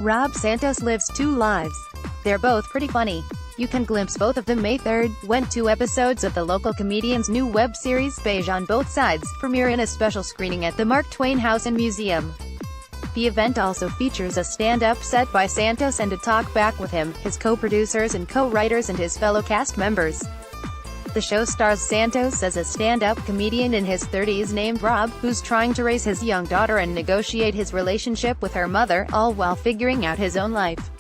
Rob Santos lives two lives. They're both pretty funny. You can glimpse both of them May 3rd, when 2 episodes of the local comedian's new web series Beige on Both Sides premiere in a special screening at the Mark Twain House and Museum. The event also features a stand-up set by Santos and a talk back with him, his co-producers and co-writers and his fellow cast members. The show stars Santos as a stand-up comedian in his 30s named Rob, who's trying to raise his young daughter and negotiate his relationship with her mother, all while figuring out his own life.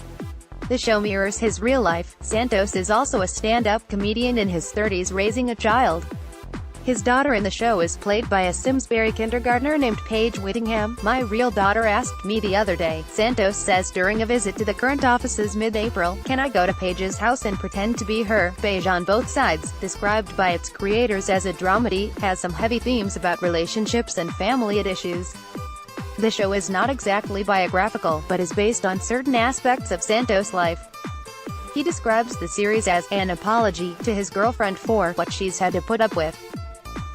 The show mirrors his real life. Santos is also a stand-up comedian in his 30s raising a child. His daughter in the show is played by a Simsbury kindergartner named Paige Whittingham. "My real daughter asked me the other day," Santos says during a visit to the current offices mid-April, "Can I go to Paige's house and pretend to be her?" Beige on Both Sides, described by its creators as a dramedy, has some heavy themes about relationships and family issues. The show is not exactly biographical, but is based on certain aspects of Santos' life. He describes the series as an apology to his girlfriend for what she's had to put up with.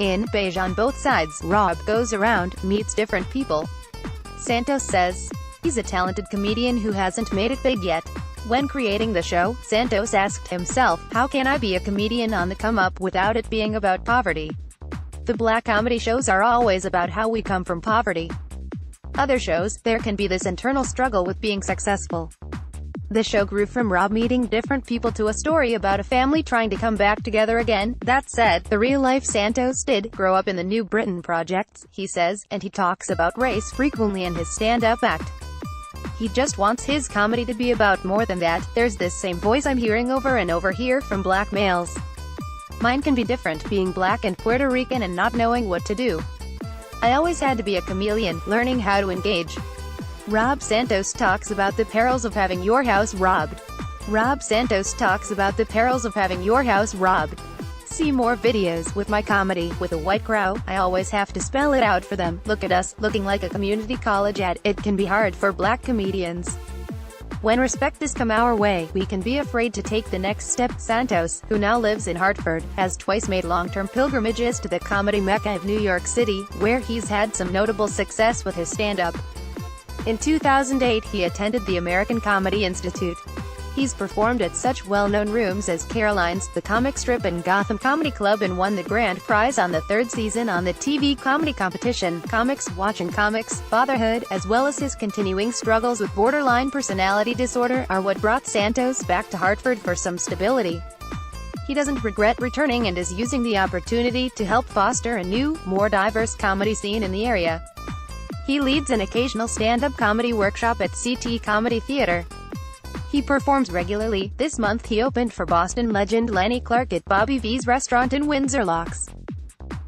In Beige on Both Sides, Rob goes around, meets different people. Santos says he's a talented comedian who hasn't made it big yet. When creating the show, Santos asked himself, "How can I be a comedian on the come-up without it being about poverty?" The black comedy shows are always about how we come from poverty. Other shows, there can be this internal struggle with being successful. The show grew from Rob meeting different people to a story about a family trying to come back together again. That said, the real-life Santos did grow up in the New Britain projects, he says, and he talks about race frequently in his stand-up act. He just wants his comedy to be about more than that. "There's this same voice I'm hearing over and over here from black males. Mine can be different, being black and Puerto Rican and not knowing what to do. I always had to be a chameleon, learning how to engage." Rob Santos talks about the perils of having your house robbed. Rob Santos talks about the perils of having your house robbed. "See more videos with my comedy. With a white crowd, I always have to spell it out for them. Look at us, looking like a community college ad. It can be hard for black comedians. When respect is come our way, we can be afraid to take the next step." Santos, who now lives in Hartford, has twice made long-term pilgrimages to the comedy mecca of New York City, where he's had some notable success with his stand-up. In 2008, he attended the American Comedy Institute. He's performed at such well-known rooms as Caroline's, The Comic Strip and Gotham Comedy Club, and won the grand prize on the 3rd season on the TV comedy competition, Comics Watching Comics. Fatherhood, as well as his continuing struggles with borderline personality disorder, are what brought Santos back to Hartford for some stability. He doesn't regret returning and is using the opportunity to help foster a new, more diverse comedy scene in the area. He leads an occasional stand-up comedy workshop at CT Comedy Theater. He performs regularly. This month he opened for Boston legend Lenny Clark at Bobby V's restaurant in Windsor Locks.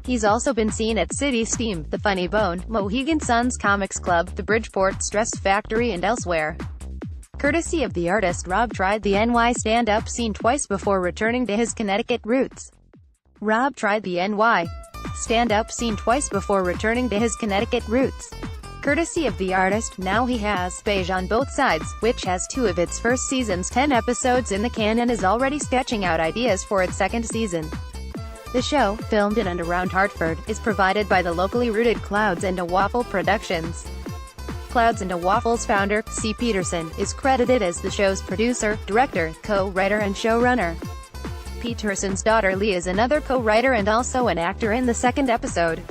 He's also been seen at City Steam, The Funny Bone, Mohegan Sun's Comics Club, the Bridgeport Stress Factory and elsewhere. Courtesy of the artist, Rob tried the NY stand-up scene twice before returning to his Connecticut roots. Rob tried the NY stand-up scene twice before returning to his Connecticut roots. Courtesy of the artist, now he has Beige on Both Sides, which has 2 of its first season's 10 episodes in the can and is already sketching out ideas for its 2nd season. The show, filmed in and around Hartford, is provided by the locally rooted Clouds and a Waffle Productions. Clouds and a Waffle's founder, C. Peterson, is credited as the show's producer, director, co-writer and showrunner. Peterson's daughter Lee is another co-writer and also an actor in the 2nd episode.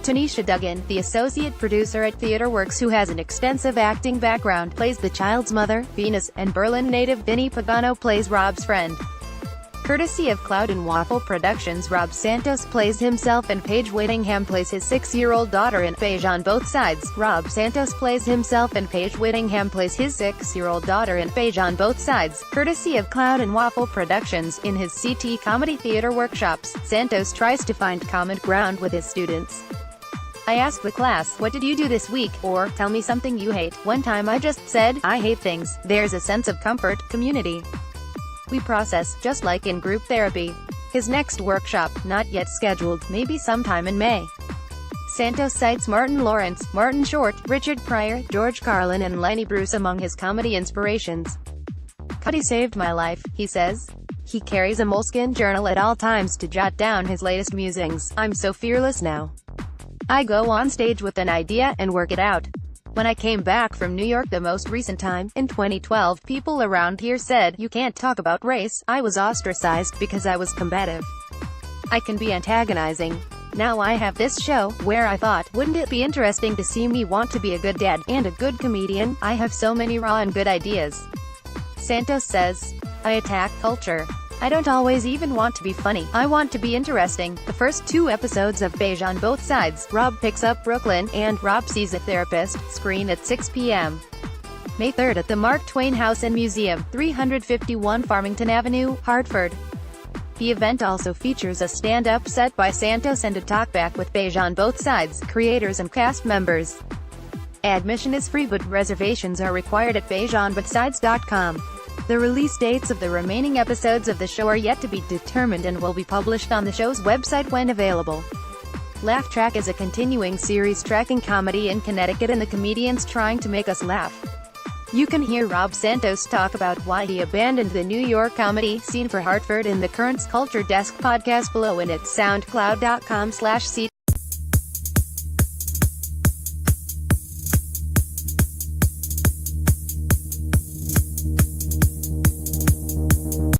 Tanisha Duggan, the associate producer at TheatreWorks who has an extensive acting background, plays the child's mother, Venus, and Berlin native Vinny Pagano plays Rob's friend. Courtesy of Cloud and Waffle Productions, Rob Santos plays himself and Paige Whittingham plays his 6-year-old daughter in Beige on Both Sides. Rob Santos plays himself and Paige Whittingham plays his 6-year-old daughter in Beige on Both Sides. Courtesy of Cloud and Waffle Productions, in his CT Comedy Theater workshops, Santos tries to find common ground with his students. "I ask the class, what did you do this week?" or, "Tell me something you hate." One time I just said, "I hate things." There's a sense of comfort, community. We process, just like in group therapy. His next workshop, not yet scheduled, maybe sometime in May. Santos cites Martin Lawrence, Martin Short, Richard Pryor, George Carlin and Lenny Bruce among his comedy inspirations. "Cuddy saved my life," he says. He carries a moleskin journal at all times to jot down his latest musings. "I'm so fearless now. I go on stage with an idea, and work it out. When I came back from New York the most recent time, in 2012, people around here said, "You can't talk about race." I was ostracized because I was combative. I can be antagonizing. Now I have this show, where I thought, wouldn't it be interesting to see me want to be a good dad, and a good comedian? I have so many raw and good ideas. Santos says, I attack culture. I don't always even want to be funny. I want to be interesting. The first 2 episodes of Beige on both sides, Rob Picks Up Brooklyn, and Rob Sees a Therapist, screen at 6 p.m. May 3rd at the Mark Twain House and Museum, 351 Farmington Avenue, Hartford. The event also features a stand-up set by Santos and a talkback with Beige on both sides, creators and cast members. Admission is free but reservations are required at beigeonbothsides.com. The release dates of the remaining episodes of the show are yet to be determined and will be published on the show's website when available. Laugh Track is a continuing series tracking comedy in Connecticut and the comedians trying to make us laugh. You can hear Rob Santos talk about why he abandoned the New York comedy scene for Hartford in the Currents Culture Desk podcast below and at soundcloud.com/c